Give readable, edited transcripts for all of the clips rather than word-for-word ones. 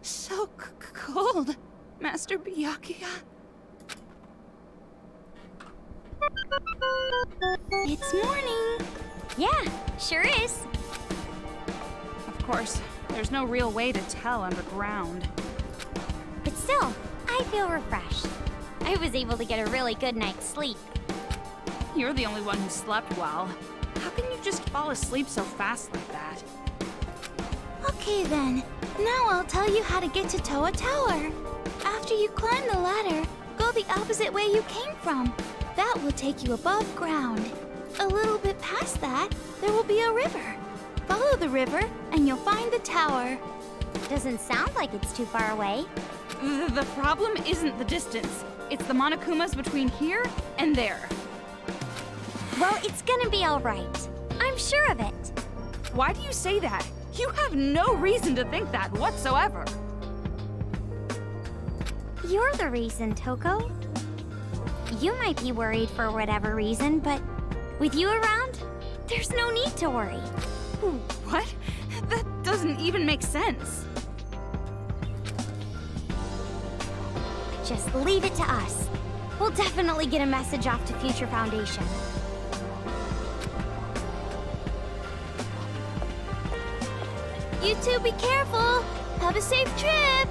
So cold, Master Byakuya. It's morning. Yeah, sure is. Of course, there's no real way to tell underground. But still, I feel refreshed. I was able to get a really good night's sleep. You're the only one who slept well. How can you just fall asleep so fast like that? Okay then, now I'll tell you how to get to Toa Tower. After you climb the ladder, go the opposite way you came from. That will take you above ground. A little bit past that, there will be a river. Follow the river, and you'll find the tower. Doesn't sound like it's too far away. The problem isn't the distance. It's the Monokumas between here and there. Well, it's gonna be all right. I'm sure of it. Why do you say that? You have no reason to think that whatsoever. You're the reason, Toko. You might be worried for whatever reason, but with you around, there's no need to worry. What? That doesn't even make sense. Just leave it to us. We'll definitely get a message off to Future Foundation. You two be careful. Have a safe trip.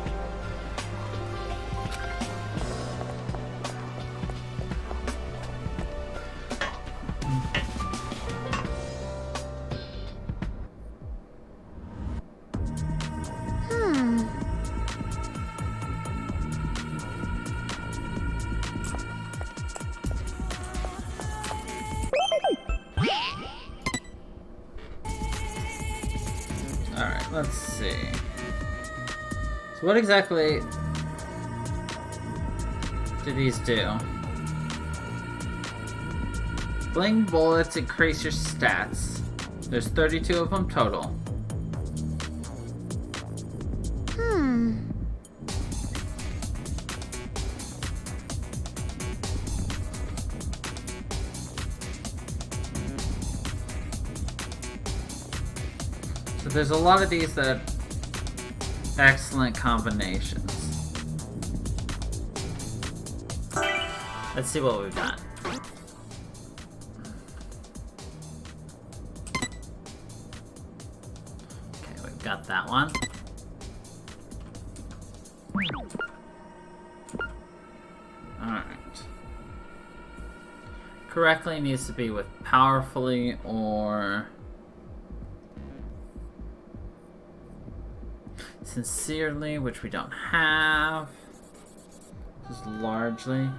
Alright, let's see. So what exactly do these do? Bling bullets increase your stats. There's 32 of them total. So there's a lot of these that excellent combinations. Let's see what we've got. Okay, we've got that one. Alright. Correctly needs to be with powerfully or sincerely, which we don't have. Just largely.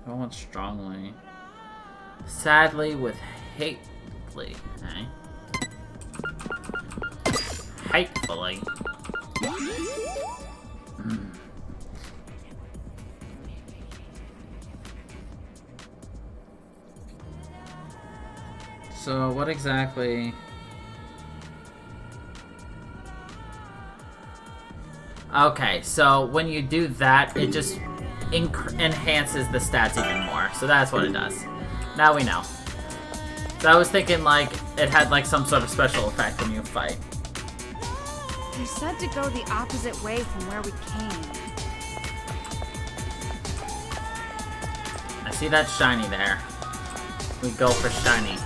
I want strongly. Sadly with hatefully, eh? Hatefully. So what exactly? Okay, so when you do that, it just enhances the stats even more. So that's what it does. Now we know. So I was thinking like it had like some sort of special effect when you fight. You said to go the opposite way from where we came. I see that shiny there. We go for shiny.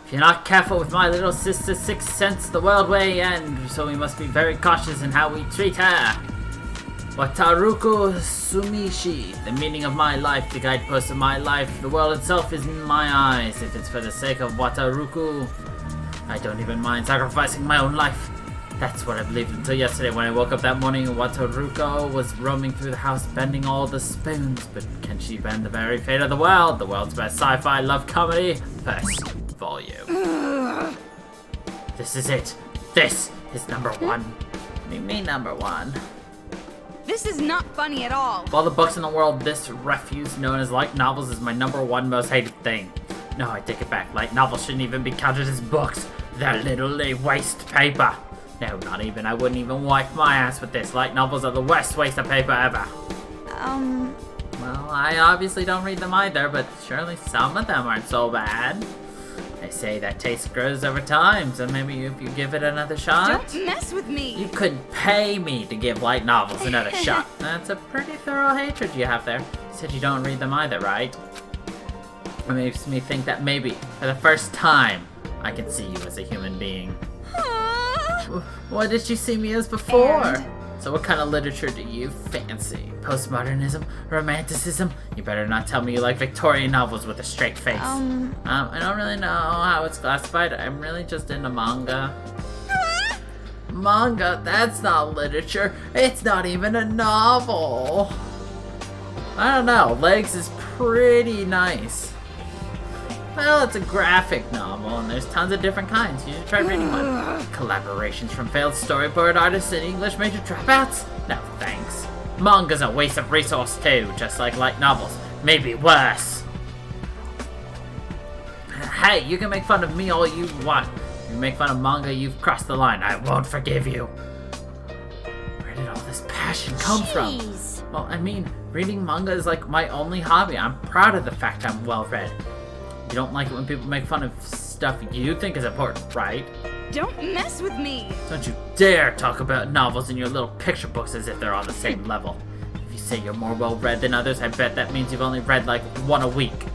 If you're not careful with my little sister's sixth sense, the world may end, so we must be very cautious in how we treat her. Wataruku Sumishi, the meaning of my life, the guidepost of my life, the world itself is in my eyes. If it's for the sake of Wataruku, I don't even mind sacrificing my own life. That's what I believed until yesterday when I woke up that morning and Wataruko was roaming through the house bending all the spoons. But can she bend the very fate of the world? The world's best sci-fi love comedy. First volume. This is it. This is number one. What do you mean number one? This is not funny at all. Of all the books in the world, this refuse known as light novels is my number one most hated thing. No, I take it back. Light novels shouldn't even be counted as books. They're literally waste paper. No, not even. I wouldn't even wipe my ass with this. Light novels are the worst waste of paper ever. Well, I obviously don't read them either, but surely some of them aren't so bad. They say that taste grows over time, so maybe if you give it another shot... Don't mess with me! You could pay me to give light novels another shot. That's a pretty thorough hatred you have there. You said you don't read them either, right? It makes me think that maybe, for the first time, I can see you as a human being. What did you see me as before? And? So what kind of literature do you fancy? Postmodernism? Romanticism? You better not tell me you like Victorian novels with a straight face. I don't really know how it's classified. I'm really just into manga. Manga? That's not literature. It's not even a novel. I don't know. Legs is pretty nice. Well, it's a graphic novel, and there's tons of different kinds. You should try reading one. Collaborations from failed storyboard artists and English major dropouts? No, thanks. Manga's a waste of resource too, just like light novels. Maybe worse. Hey, you can make fun of me all you want. If you make fun of manga, you've crossed the line. I won't forgive you. Where did all this passion come from? Well, I mean, reading manga is like my only hobby. I'm proud of the fact I'm well-read. You don't like it when people make fun of stuff you think is important, right? Don't mess with me! Don't you dare talk about novels in your little picture books as if they're on the same level. If you say you're more well-read than others, I bet that means you've only read like one a week.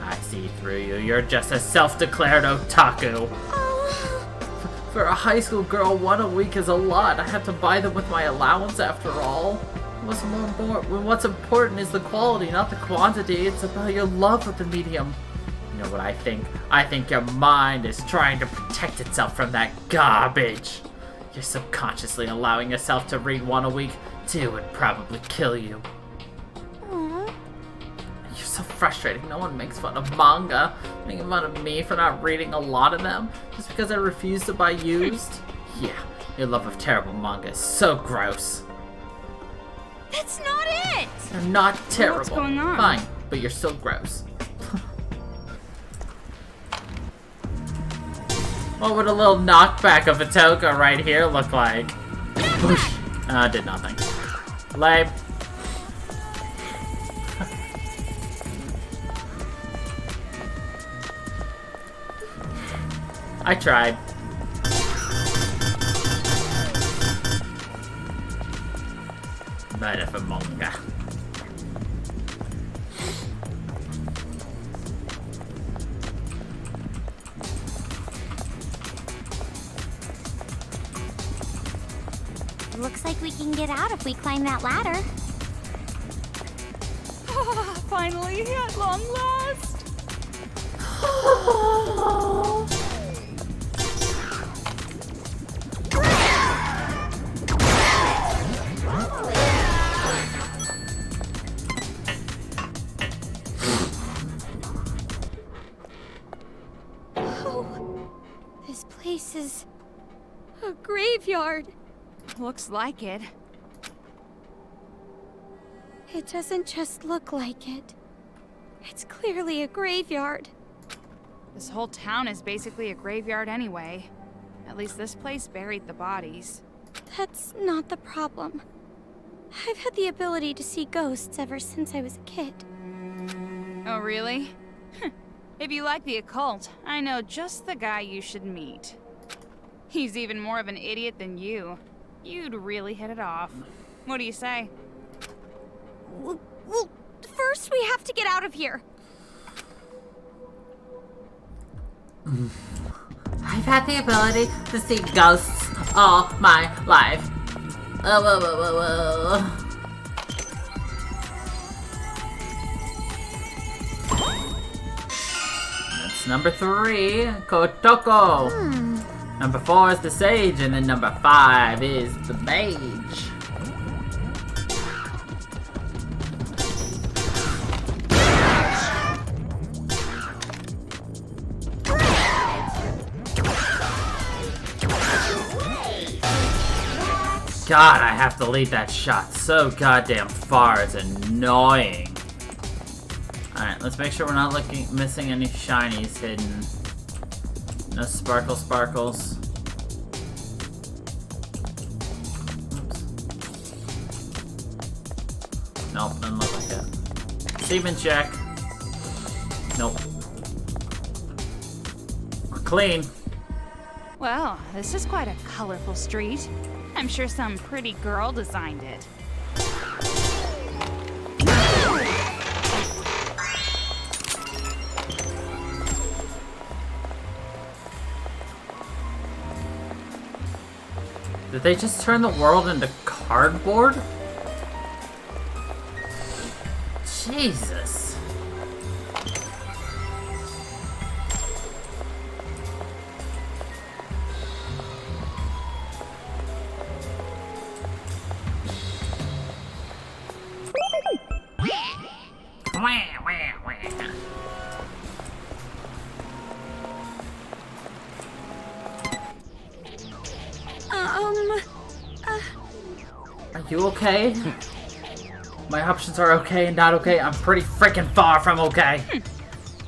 I see through you. You're just a self-declared otaku. For a high school girl, one a week is a lot. I have to buy them with my allowance after all. What's important is the quality, not the quantity. It's about your love of the medium. You know what I think? I think your mind is trying to protect itself from that garbage. You're subconsciously allowing yourself to read one a week. Two would probably kill you. Aww. You're so frustrating. No one makes fun of manga. Making fun of me for not reading a lot of them just because I refuse to buy used. Yeah, your love of terrible manga is so gross. That's not it! They're not terrible. What's going on? Fine, but you're still gross. What would a little knockback of a Toka right here look like? Whoosh. Did nothing. Lame. I tried. But if a manga. Looks like we can get out if we climb that ladder. Finally, at long last! Oh, this place is a graveyard. Looks like it. It doesn't just look like it. It's clearly a graveyard. This whole town is basically a graveyard anyway. At least this place buried the bodies. That's not the problem. I've had the ability to see ghosts ever since I was a kid. Oh, really? If you like the occult, I know just the guy you should meet. He's even more of an idiot than you. You'd really hit it off. What do you say? Well, first we have to get out of here. I've had the ability to see ghosts all my life. That's number 3, Kotoko. Number 4 is the sage, and then number 5 is the mage. God, I have to lead that shot so goddamn far. It's annoying. Alright, let's make sure we're not missing any shinies hidden. No sparkles. Oops. Nope, doesn't look like that. Seaman check. Nope. We're clean. Well, this is quite a colorful street. I'm sure some pretty girl designed it. Did they just turn the world into cardboard? Jesus. Are you okay? My options are okay and not okay. I'm pretty freaking far from okay.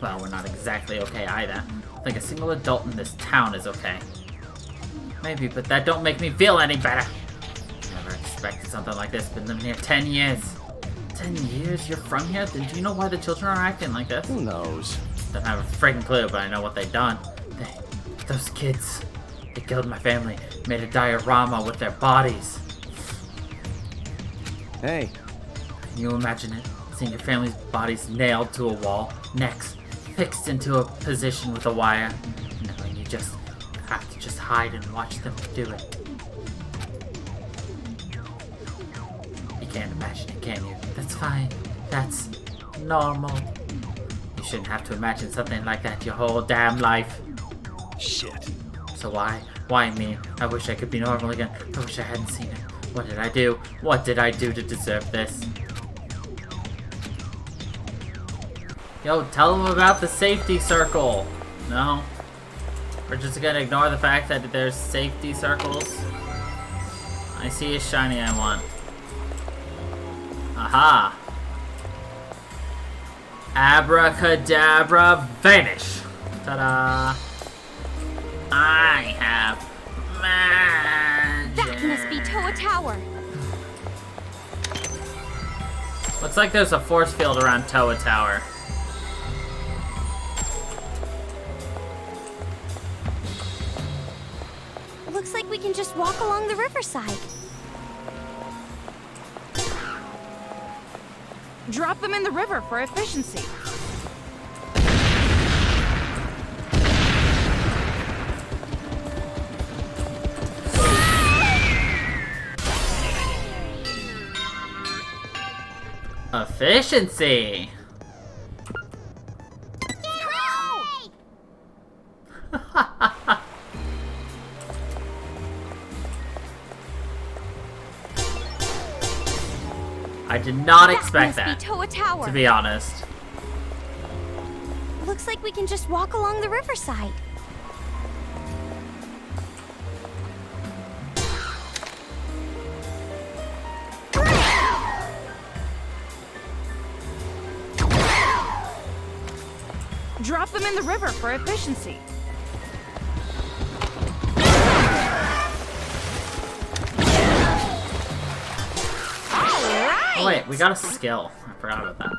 Well, we're not exactly okay either. I think a single adult in this town is okay. Maybe, but that don't make me feel any better. Never expected something like this. Been living here 10 years. 10 years? You're from here? Do you know why the children are acting like this? Who knows? Don't have a freaking clue, but I know what they've done. Those kids. They killed my family. Made a diorama with their bodies. Hey. Can you imagine it? Seeing your family's bodies nailed to a wall, necks fixed into a position with a wire, knowing you just have to just hide and watch them do it. You can't imagine it, can you? That's fine. That's normal. You shouldn't have to imagine something like that your whole damn life. Shit. So why? Why me? I wish I could be normal again. I wish I hadn't seen it. What did I do? What did I do to deserve this? Yo, tell them about the safety circle. No? We're just gonna ignore the fact that there's safety circles. I see a shiny I want. Aha! Abracadabra, vanish! Ta-da! I have magic. That must be Toa Tower. Looks like there's a force field around Toa Tower. Looks like we can just walk along the riverside. Drop them in the river for efficiency. Efficiency! I did not expect that, Must be Toa Tower. to be honest. Looks like we can just walk along the riverside. Drop them in the river for efficiency. Oh wait, we got a skill. I forgot about that.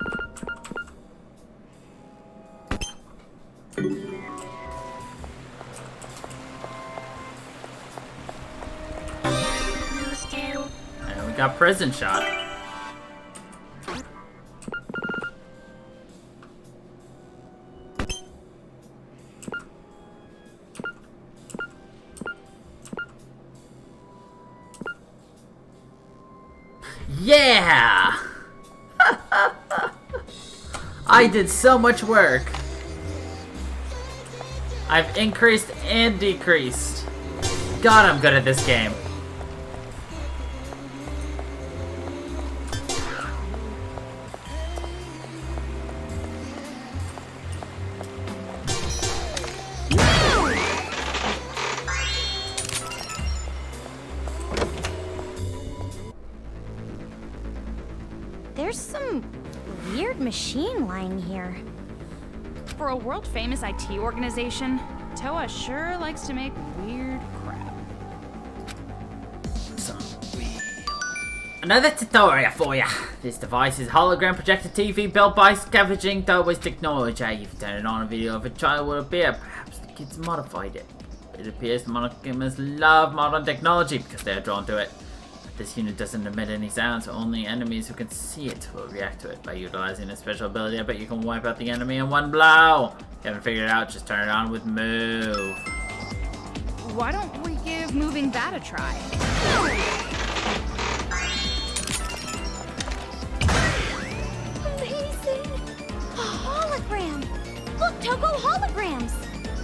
And we got prison shot. Yeah! I did so much work. I've increased and decreased. God, I'm good at this game. There's some weird machine lying here. For a world-famous IT organization, Toa sure likes to make weird crap. Another tutorial for ya. This device is a hologram projected TV built by scavenging Towa's technology. If you turn it on, a video of a child will appear. Perhaps the kids modified it. It appears the monogamous love modern technology because they are drawn to it. But this unit doesn't emit any sound, so only enemies who can see it will react to it. By utilizing a special ability, I bet you can wipe out the enemy in one blow. If you haven't figured it out, just turn it on with move. Why don't we give moving that a try? Amazing! A hologram! Look, Toko, holograms!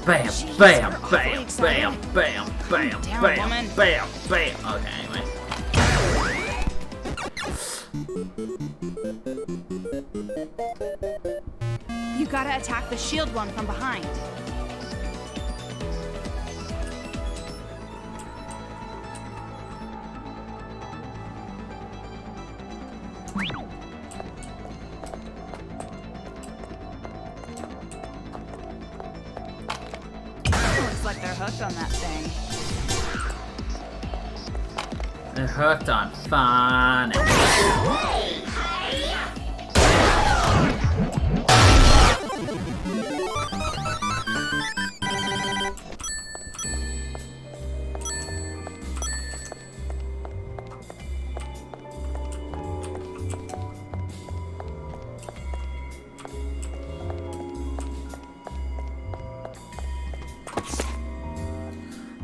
Bam, Jeez, bam, we're awfully bam, excited. bam, bam, bam, Down, bam, woman. bam, bam. Okay, anyway. You gotta attack the shield one from behind. Looks like they're hooked on that thing. They're hooked on fun.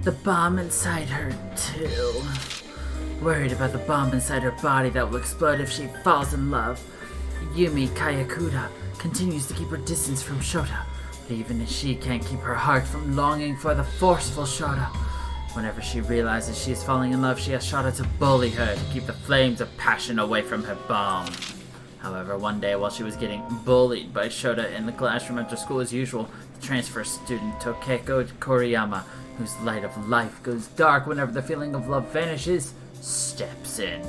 The bomb inside her, too. Worried about the bomb inside her body that will explode if she falls in love. Yumi Kayakuda continues to keep her distance from Shota, but even she can't keep her heart from longing for the forceful Shota. Whenever she realizes she is falling in love, she asks Shota to bully her to keep the flames of passion away from her bomb. However, one day while she was getting bullied by Shota in the classroom after school as usual, the transfer student Tokeko Koriyama, whose light of life goes dark whenever the feeling of love vanishes, steps in.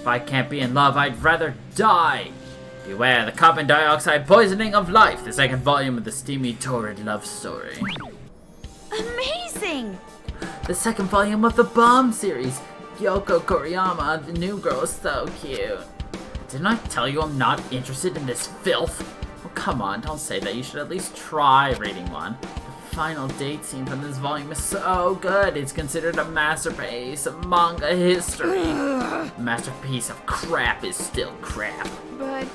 If I can't be in love, I'd rather die! Beware the carbon dioxide poisoning of life, the second volume of the steamy, torrid love story. Amazing! The second volume of the Bomb series. Yoko Koriyama, the new girl, is so cute. Didn't I tell you I'm not interested in this filth? Well, come on, don't say that. You should at least try reading one. The final date scene from this volume is so good. It's considered a masterpiece of manga history. A masterpiece of crap is still crap. But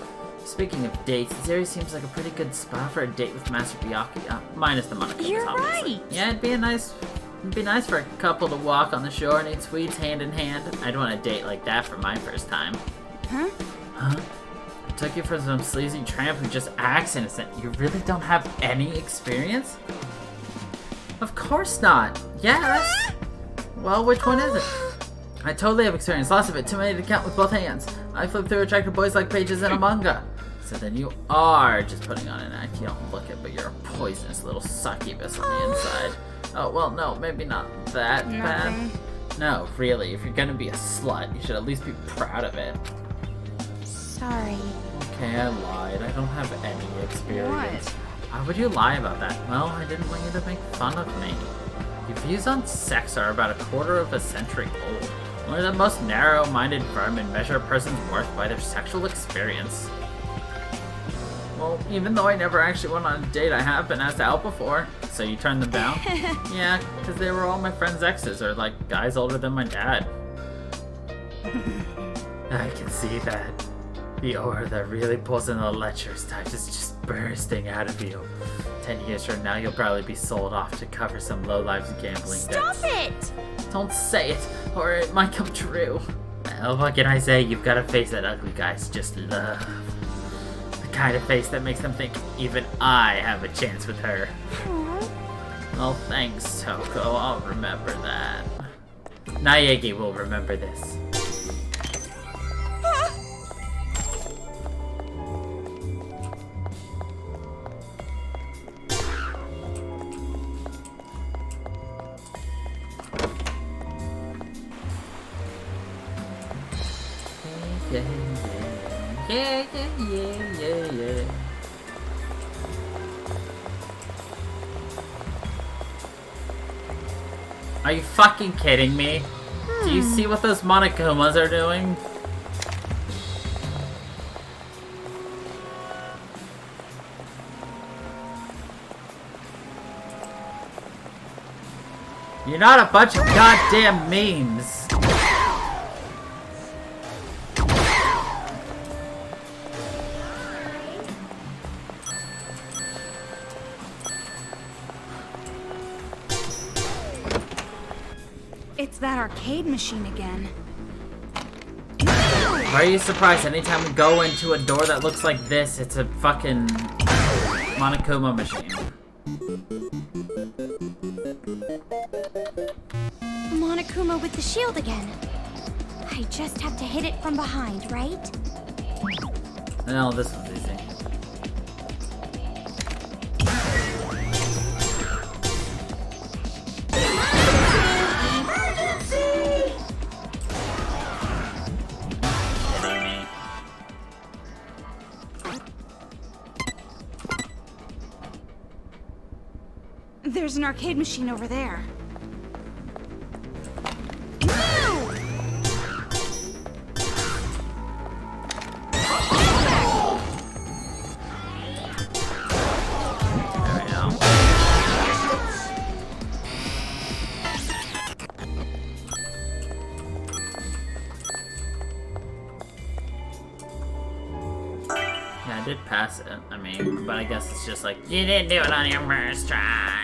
Speaking of dates, the series seems like a pretty good spot for a date with Master Byakuya, minus the Monokumas, You're obviously. right. Yeah, it'd be nice for a couple to walk on the shore and eat sweets hand in hand. I'd want a date like that for my first time. huh? Huh? I took you for some sleazy tramp who just acts innocent. You really don't have any experience? Of course not. Yes. Well, which one is it? I totally have experience, lots of it, too many to count with both hands. I flip through attractive boys like pages in a manga. So then you are just putting on an act. You don't look it, but you're a poisonous little succubus on the inside. Oh, well, no, maybe not that bad. Nothing. No, really, if you're gonna be a slut, you should at least be proud of it. Sorry. Okay, I lied. I don't have any experience. What? Why would you lie about that? Well, I didn't want you to make fun of me. Your views on sex are about a quarter of a century old. Only the most narrow-minded vermin measure a person's worth by their sexual experience. Well, even though I never actually went on a date, I have been asked out before. So you turned them down? Yeah, because they were all my friends' exes, or like guys older than my dad. I can see that. The aura that really pulls in the lecherous types is just bursting out of you. 10 years from now, you'll probably be sold off to cover some lowlife's gambling Stop debts. it! Don't say it, or it might come true. Well, what can I say? You've got a face that ugly guys just love. The kind of face that makes them think even I have a chance with her. Aw. Well, thanks, Toko. I'll remember that. Naegi will remember this. Yeah. Are you fucking kidding me? Do you see what those Monokumas are doing? You're not a bunch of goddamn memes. It's that arcade machine again. Why are you surprised? Anytime we go into a door that looks like this, it's a fucking Monokuma machine. The Monokuma with the shield again. I just have to hit it from behind, right? No, this one's easy. There's an arcade machine over there. There we go. Yeah, I did pass it. I mean, but I guess it's just like, you didn't do it on your first try.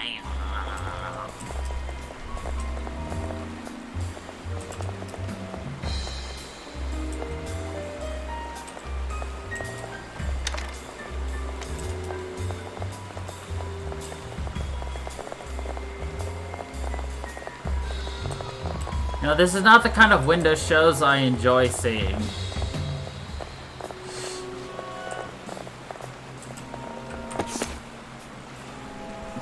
You know, this is not the kind of window shows I enjoy seeing.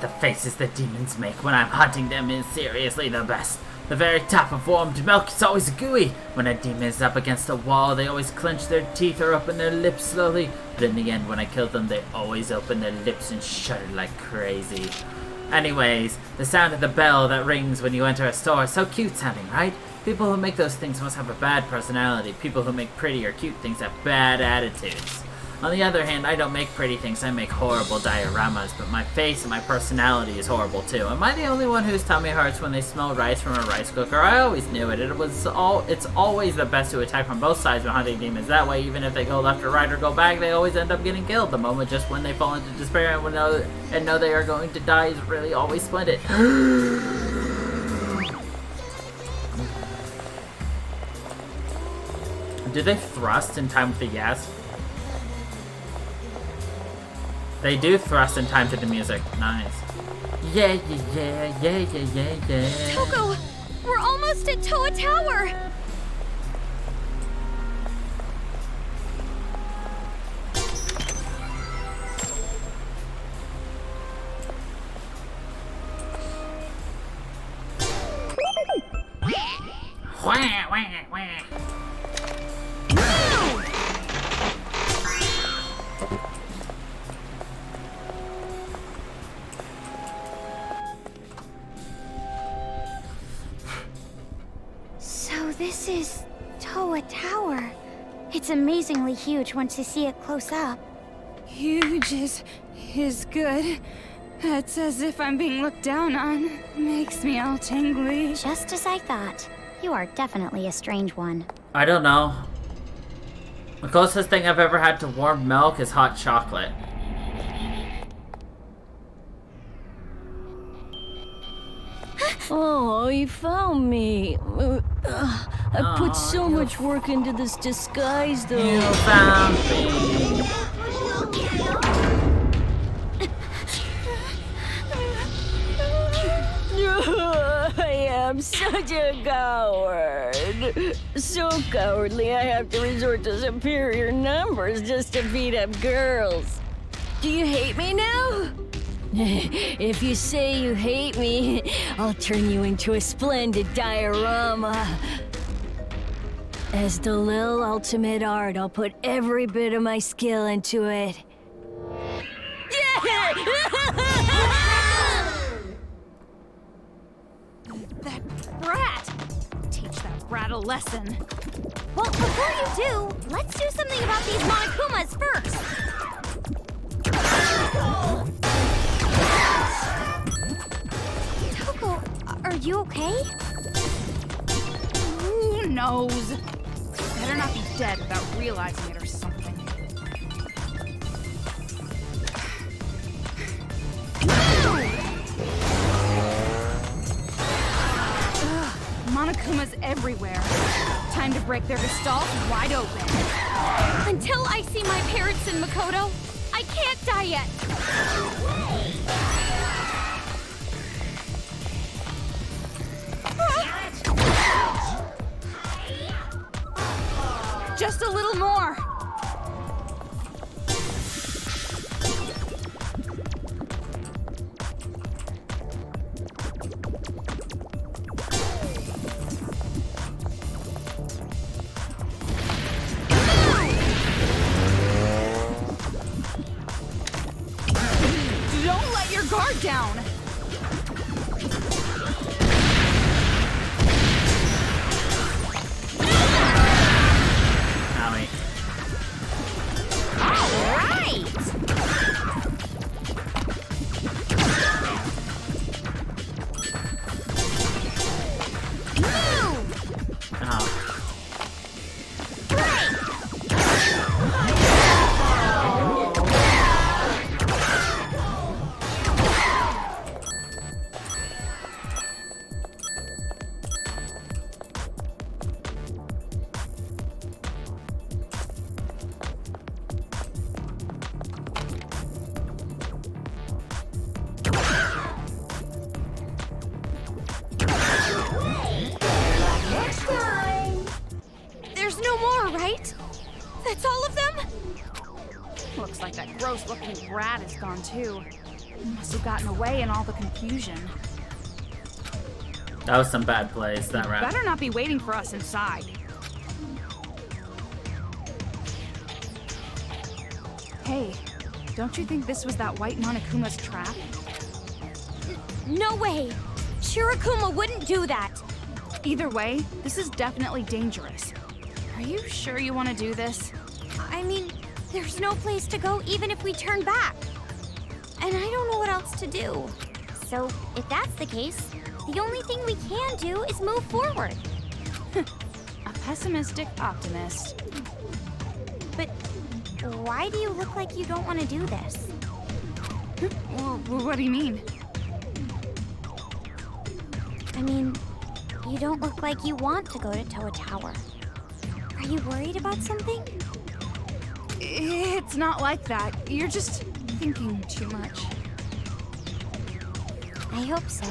The faces that demons make when I'm hunting them is seriously the best. The very top of warmed milk is always gooey. When a demon is up against a wall, they always clench their teeth or open their lips slowly. But in the end, when I kill them, they always open their lips and shudder like crazy. Anyways, the sound of the bell that rings when you enter a store is so cute sounding, right? People who make those things must have a bad personality. People who make pretty or cute things have bad attitudes. On the other hand, I don't make pretty things, I make horrible dioramas, but my face and my personality is horrible too. Am I the only one whose tummy hurts when they smell rice from a rice cooker? I always knew it. It's always the best to attack from both sides when hunting demons. That way, even if they go left or right or go back, they always end up getting killed. The moment just when they fall into despair and know they are going to die is really always splendid. Do they thrust in time with the gas? They do thrust in time to the music. Nice. Yeah. Toko, we're almost at Toa Tower. This is Toa Tower. It's amazingly huge once you see it close up. Huge is good. It's as if I'm being looked down on. Makes me all tingly. Just as I thought. You are definitely a strange one. I don't know. The closest thing I've ever had to warm milk is hot chocolate. Oh, you found me. I put so much work into this disguise, though. You found me. I'm such a coward. So cowardly I have to resort to superior numbers just to beat up girls. Do you hate me now? If you say you hate me, I'll turn you into a splendid diorama. As the Lil Ultimate Art, I'll put every bit of my skill into it. That brat! Teach that brat a lesson. Well, before you do, let's do something about these Monokumas first. Toko, are you okay? Who knows? Better not be dead without realizing it or something. Ugh, Monokumas everywhere. Time to break their gestalt wide open. Until I see my parents in Makoto, I can't die yet. Just a little more. Don't let your guard down. Owie. All right. Oh. There's no more, right? That's all of them? Looks like that gross-looking brat is gone too. Must have gotten away in all the confusion. That was some bad plays, that rat. Better not be waiting for us inside. Hey, don't you think this was that white Monokuma's trap? No way. Shirokuma wouldn't do that. Either way, this is definitely dangerous. Are you sure you want to do this? I mean, there's no place to go even if we turn back. And I don't know what else to do. So, if that's the case, the only thing we can do is move forward. A pessimistic optimist. But why do you look like you don't want to do this? What do you mean? I mean, you don't look like you want to go to Toa Tower. Are you worried about something? It's not like that. You're just thinking too much. I hope so.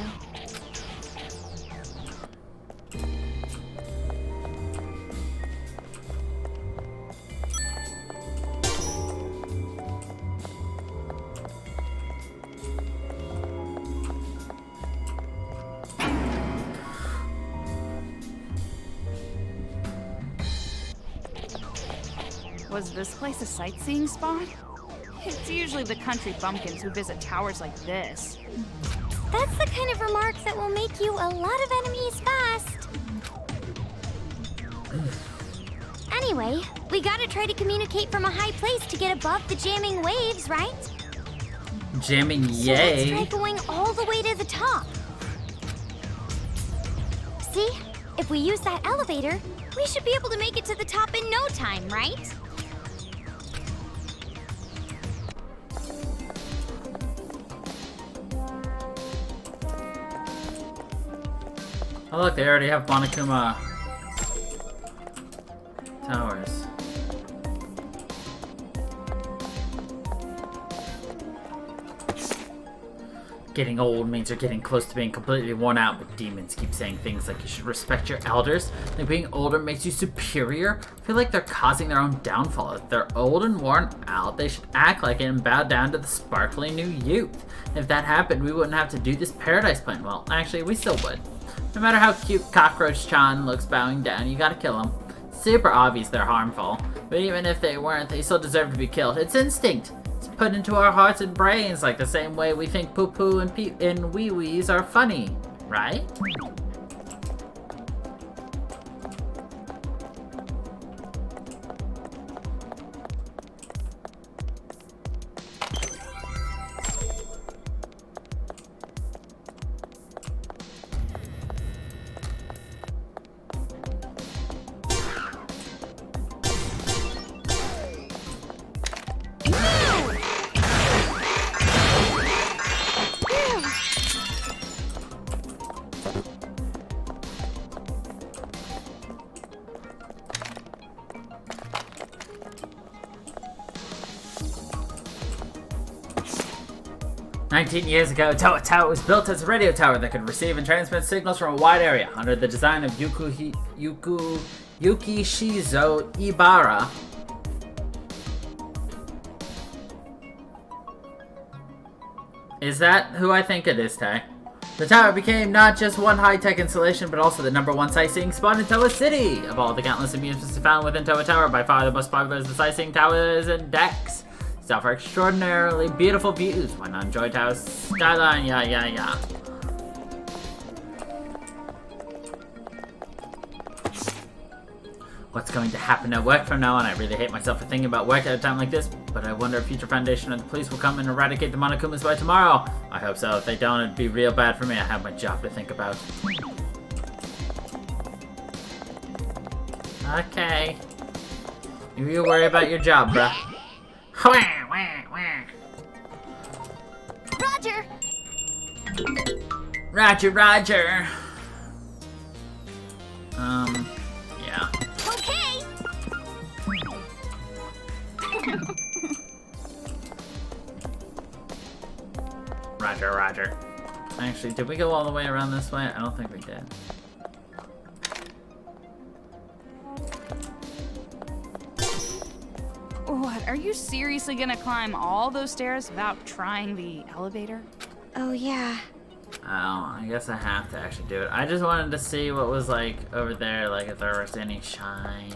Was this place a sightseeing spot? It's usually the country bumpkins who visit towers like this. That's the kind of remark that will make you a lot of enemies fast. Anyway, we gotta try to communicate from a high place to get above the jamming waves, right? Jamming, So let's try yay. going all the way to the top. See? If we use that elevator, we should be able to make it to the top in no time, right? Oh look, they already have Monokuma towers. Getting old means you're getting close to being completely worn out, but demons keep saying things like you should respect your elders. Like being older makes you superior. I feel like they're causing their own downfall. If they're old and worn out, they should act like it and bow down to the sparkly new youth. If that happened, we wouldn't have to do this paradise plan. Well, actually, we still would. No matter how cute Cockroach-chan looks bowing down, you gotta kill him. Super obvious they're harmful, but even if they weren't, they still deserve to be killed. It's instinct. It's put into our hearts and brains like the same way we think poo-poo and wee-wees are funny, right? 19 years ago, Toa Tower was built as a radio tower that could receive and transmit signals from a wide area. Under the design of Yukishizo Ibara. Is that who I think it is, Tay? The tower became not just one high-tech installation, but also the #1 sightseeing spot in Toa City. Of all the countless amusements found within Toa Tower, by far the most popular is the sightseeing towers and decks. These offer extraordinarily beautiful views. Why not enjoy Tower's skyline? Yeah. What's going to happen at work from now on? I really hate myself for thinking about work at a time like this, but I wonder if future Foundation or the police will come and eradicate the Monokumas by tomorrow. I hope so. If they don't, it'd be real bad for me. I have my job to think about. Okay. You worry about your job, bruh. Roger! Roger. Yeah. Okay! Roger. Actually, did we go all the way around this way? I don't think we did. What, are you seriously gonna climb all those stairs without trying the elevator? Oh, yeah. Oh, I guess I have to actually do it. I just wanted to see what was like over there, like if there was any shinies.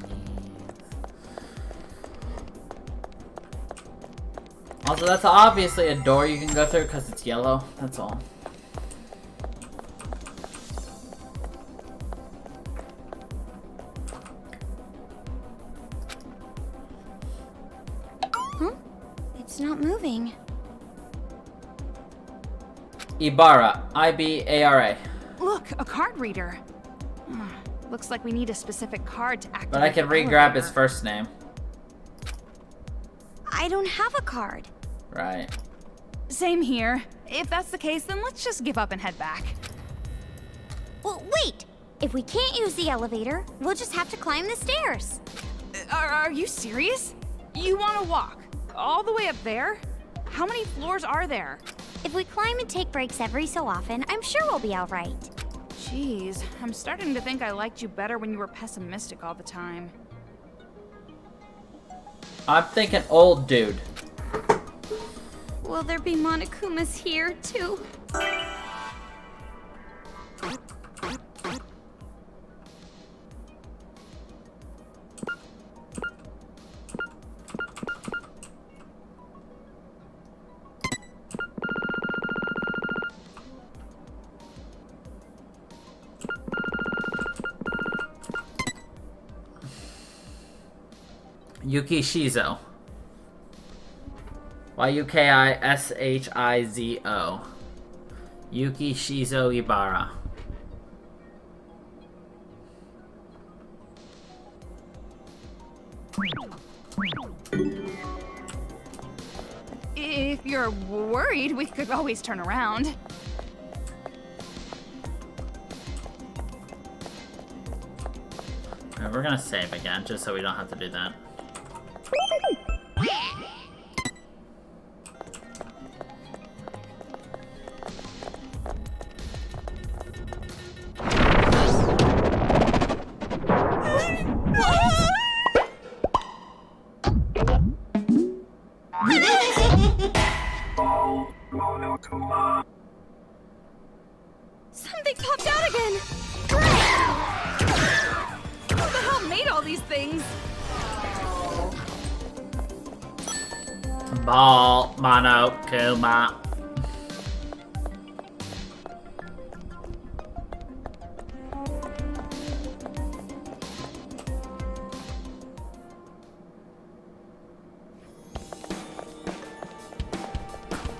Also, that's obviously a door you can go through because it's yellow. That's all. Huh? It's not moving. Ibara. I-B-A-R-A. Look, a card reader. Looks like we need a specific card to activate. But I can the re-grab his elevator. first name. I don't have a card. Right. Same here. If that's the case, then let's just give up and head back. Well, wait! If we can't use the elevator, we'll just have to climb the stairs. Are you serious? You want to walk all the way up there? How many floors are there? If we climb and take breaks every so often, I'm sure we'll be all right. Jeez, I'm starting to think I liked you better when you were pessimistic all the time. I'm thinking old dude. Will there be Monokumas here, too? Yukishizo. Y-U-K-I-S-H-I-Z-O. Yukishizo Ibara. If you're worried, we could always turn around. Alright, we're gonna save again, just so we don't have to do that. Something popped out again! Who the hell made all these things? Ball, mono, kuma.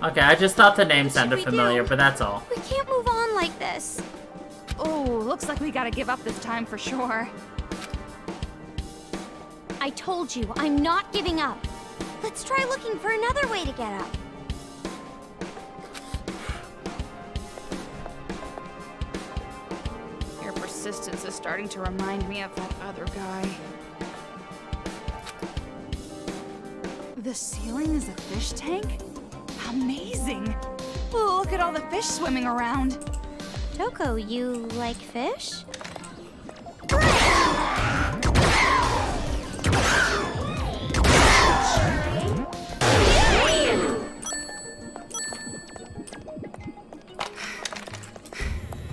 Okay, I just thought the name sounded familiar, but that's all. We can't move on like this. Oh, looks like we gotta give up this time for sure. I told you, I'm not giving up. Let's try looking for another way to get up. Your persistence is starting to remind me of that other guy. The ceiling is a fish tank? Amazing! Look at all the fish swimming around. Toko, you like fish?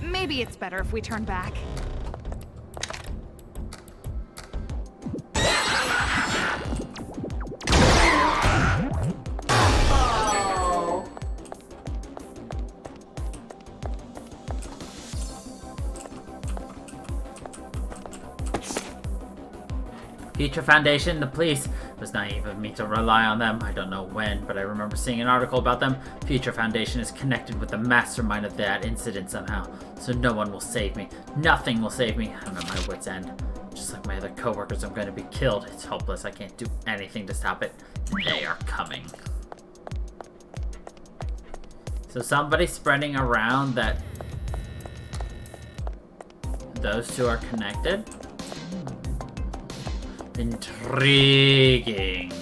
Maybe it's better if we turn back. Future Foundation, the police. It was naive of me to rely on them. I don't know when, but I remember seeing an article about them. Future Foundation is connected with the mastermind of that incident somehow. So no one will save me. Nothing will save me. I'm at my wit's end. Just like my other coworkers, I'm going to be killed. It's hopeless. I can't do anything to stop it. They are coming. So somebody's spreading around that those two are connected. Intriguing.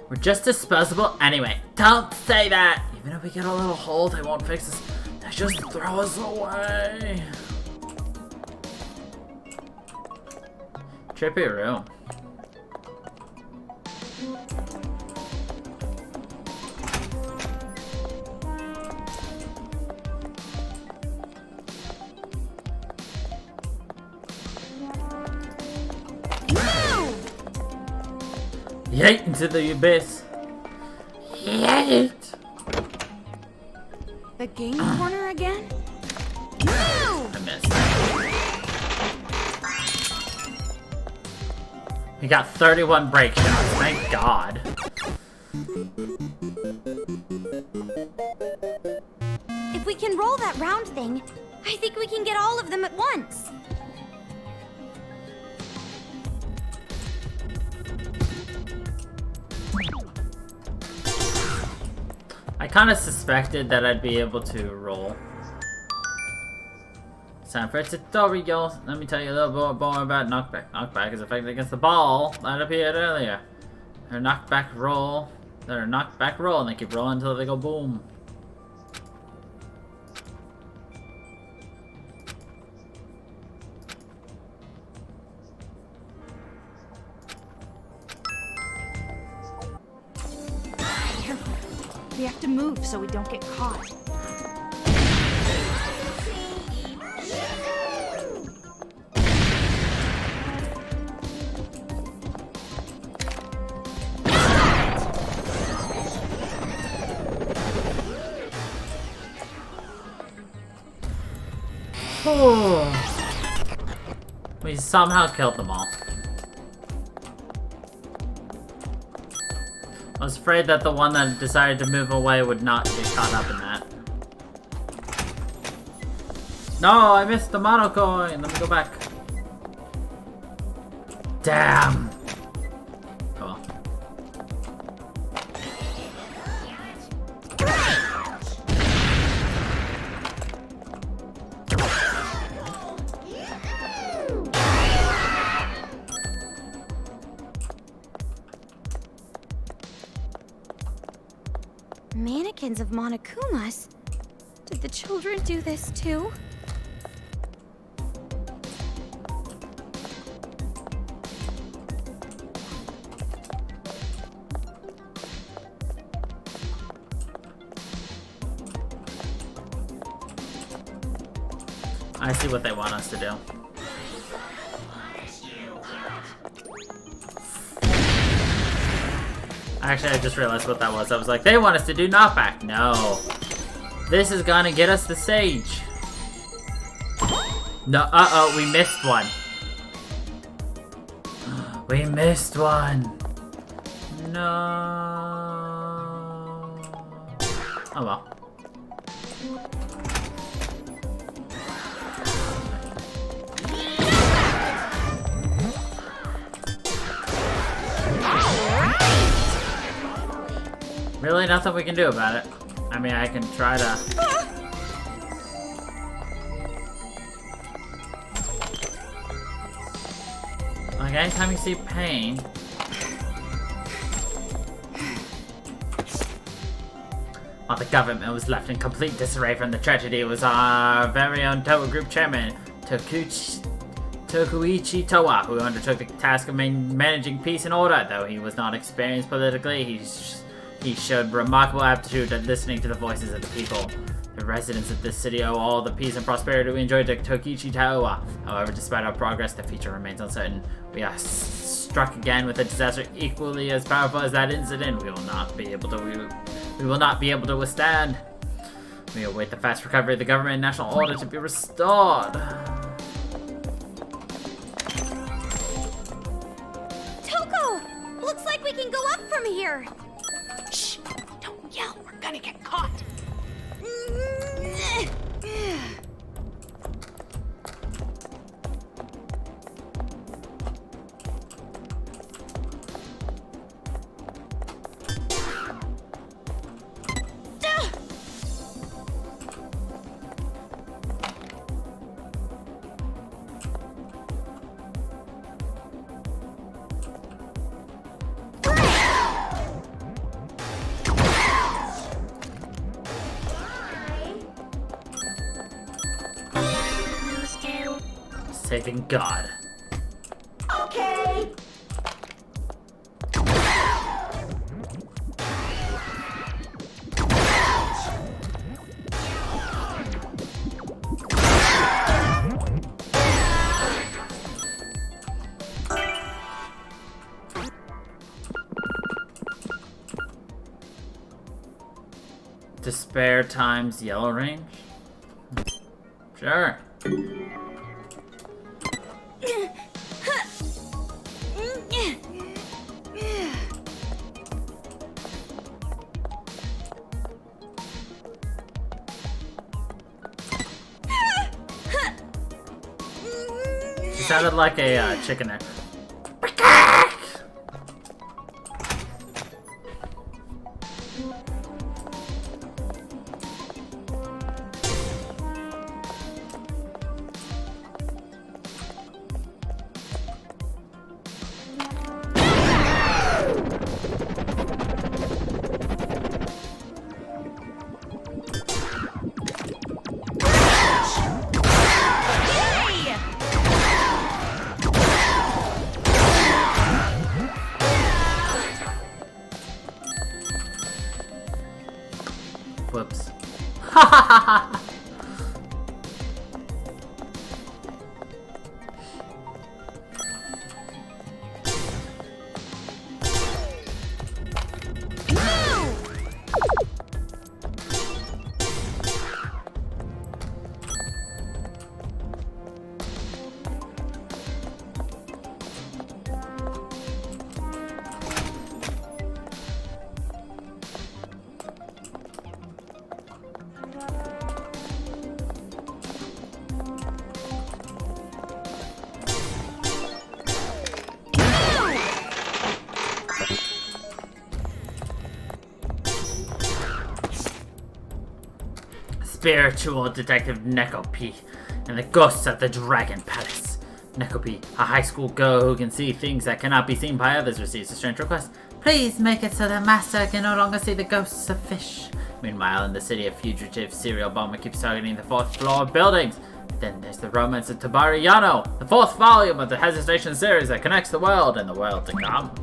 We're just disposable anyway. Don't say that! Even if we get a little hole, they won't fix us. They just throw us away. Trippy room. Yeet into the abyss. Yeet. The game corner again? I missed. We got 31 break shots, thank God. If we can roll that round thing, I think we can get all of them at once. I kind of suspected that I'd be able to roll. It's time for a tutorial. Let me tell you a little bit more about knockback. Knockback is effective against the ball that appeared earlier. They're knockback roll. They're a knockback roll, and they keep rolling until they go boom. We have to move so we don't get caught. We somehow killed them all. I was afraid that the one that decided to move away would not get caught up in that. No, I missed the mono coin. Let me go back. Damn. Oh well. mannequins of Monokumas. Did the children do this too? I see what they want us to do. Actually, I just realized what that was. I was like, they want us to do knockback. No. This is gonna get us the stage. No, uh-oh, we missed one. We missed one. No. Oh well. Really nothing we can do about it. I mean, I can try to... Like, anytime you see pain... While the government was left in complete disarray from the tragedy, it was our very own Toa Group Chairman, Tokuichi Toa, who undertook the task of managing peace and order. Though he was not experienced politically, he showed remarkable aptitude at listening to the voices of the people. The residents of this city owe all the peace and prosperity we enjoyed to Tokichi Taoa. However, despite our progress, the future remains uncertain. We are struck again with a disaster equally as powerful as that incident. We will not be able to withstand. We await the fast recovery of the government and national order to be restored. Toko! Looks like we can go up from here. Shh! Don't yell, we're gonna get caught. Saving God. Okay. Despair times yellow range? Sure. She sounded like a chicken there. Whoops. Spiritual Detective Nekopi and the Ghosts at the Dragon Palace. Nekopi, a high school girl who can see things that cannot be seen by others, receives a strange request. Please make it so that Master can no longer see the ghosts of fish. Meanwhile, in the city, a fugitive serial bomber keeps targeting the 4th floor buildings. Then there's the Romance of Tabari Yano, the 4th volume of the Hesitation series that connects the world and the world to come.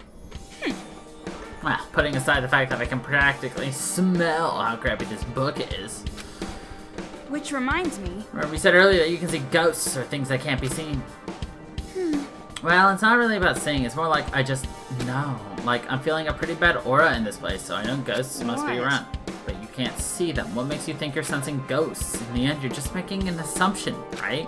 Well, putting aside the fact that I can practically smell how crappy this book is. Which reminds me. Remember we said earlier that you can see ghosts or things that can't be seen? Well, it's not really about seeing, it's more like I just know. Like, I'm feeling a pretty bad aura in this place, so I know ghosts must be around. But you can't see them. What makes you think you're sensing ghosts? In the end, you're just making an assumption, right?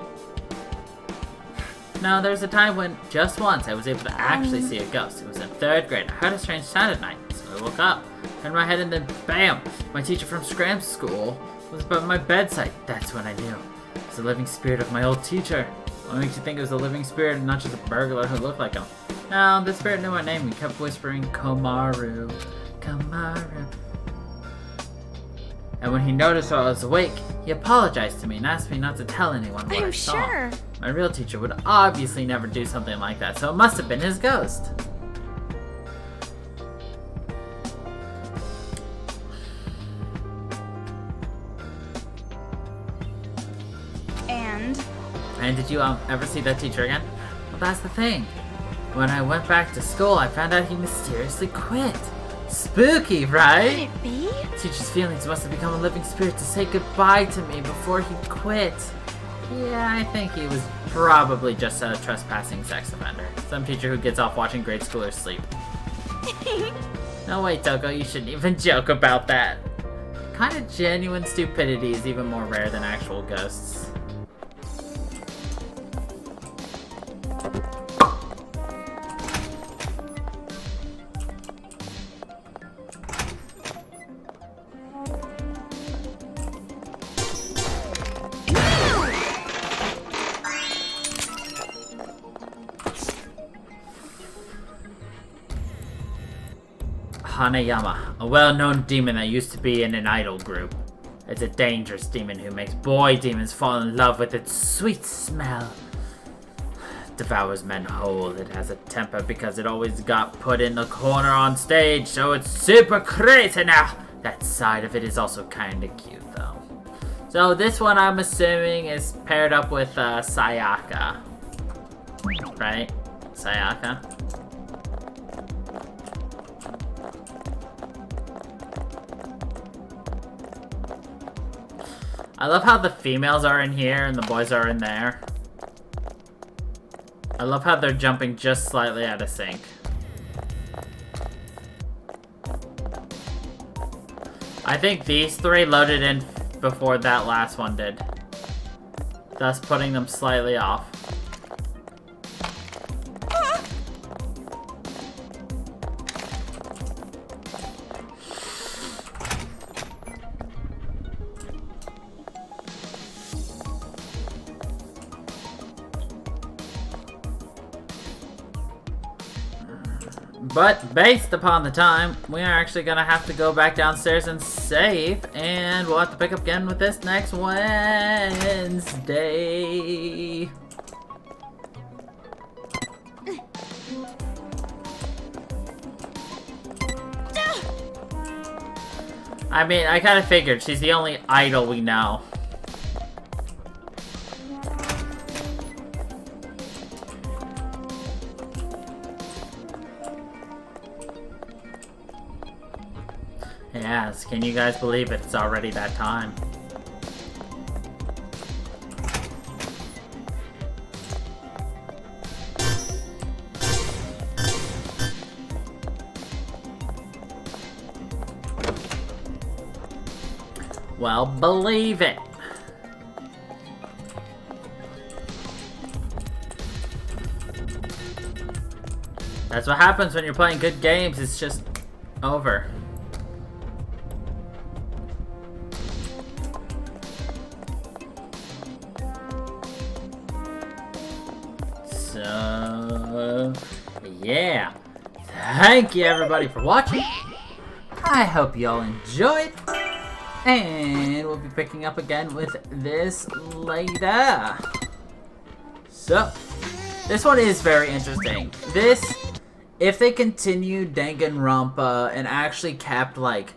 No, there's a time when, just once, I was able to actually see a ghost. It was in 3rd grade. I heard a strange sound at night, so I woke up, turned my head, and then BAM! My teacher from Scram School was by my bedside. That's when I knew. It was the living spirit of my old teacher. What makes you think it was a living spirit and not just a burglar who looked like him? No, the spirit knew my name and kept whispering, Komaru, Komaru. And when he noticed I was awake, he apologized to me and asked me not to tell anyone what I saw. Sure. My real teacher would obviously never do something like that, so it must have been his ghost. And did you ever see that teacher again? Well, that's the thing. When I went back to school, I found out he mysteriously quit. Spooky, right? Could it be? Teacher's feelings must have become a living spirit to say goodbye to me before he quit. Yeah, I think he was probably just a trespassing sex offender. Some teacher who gets off watching grade schoolers sleep. No, wait, Toko, you shouldn't even joke about that. Kind of genuine stupidity is even more rare than actual ghosts. Hanayama, a well-known demon that used to be in an idol group. It's a dangerous demon who makes boy demons fall in love with its sweet smell. Devours men whole. It has a temper because it always got put in the corner on stage, so it's super crazy now. That side of it is also kinda cute though. So this one I'm assuming is paired up with Sayaka. Right? Sayaka? I love how the females are in here and the boys are in there. I love how they're jumping just slightly out of sync. I think these 3 loaded in before that last one did, thus putting them slightly off. But based upon the time, we are actually gonna have to go back downstairs and save, and we'll have to pick up again with this next Wednesday. I mean, I kind of figured she's the only idol we know. Yes, can you guys believe it? It's already that time. Well, believe it. That's what happens when you're playing good games. It's just over. So, yeah. Thank you everybody for watching. I hope you all enjoyed. And we'll be picking up again with this later. So, this one is very interesting. This if they continued Danganronpa and actually kept, like,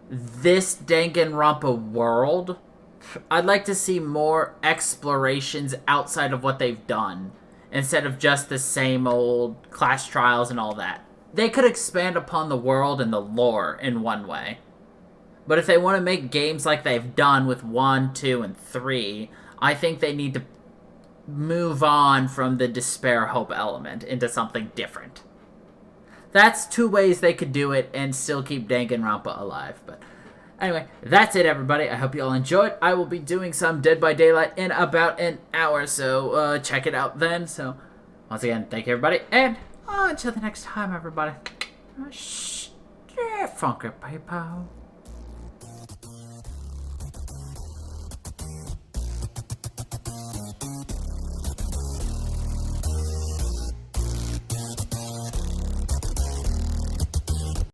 this Danganronpa world, I'd like to see more explorations outside of what they've done, instead of just the same old class trials and all that. They could expand upon the world and the lore in one way. But if they want to make games like they've done with 1, 2, and 3, I think they need to move on from the despair hope element into something different. That's 2 ways they could do it and still keep Danganronpa alive. But anyway, that's it, everybody. I hope you all enjoyed. I will be doing some Dead by Daylight in about an hour, so check it out then. So once again, thank you, everybody, and until the next time, everybody. Funky people.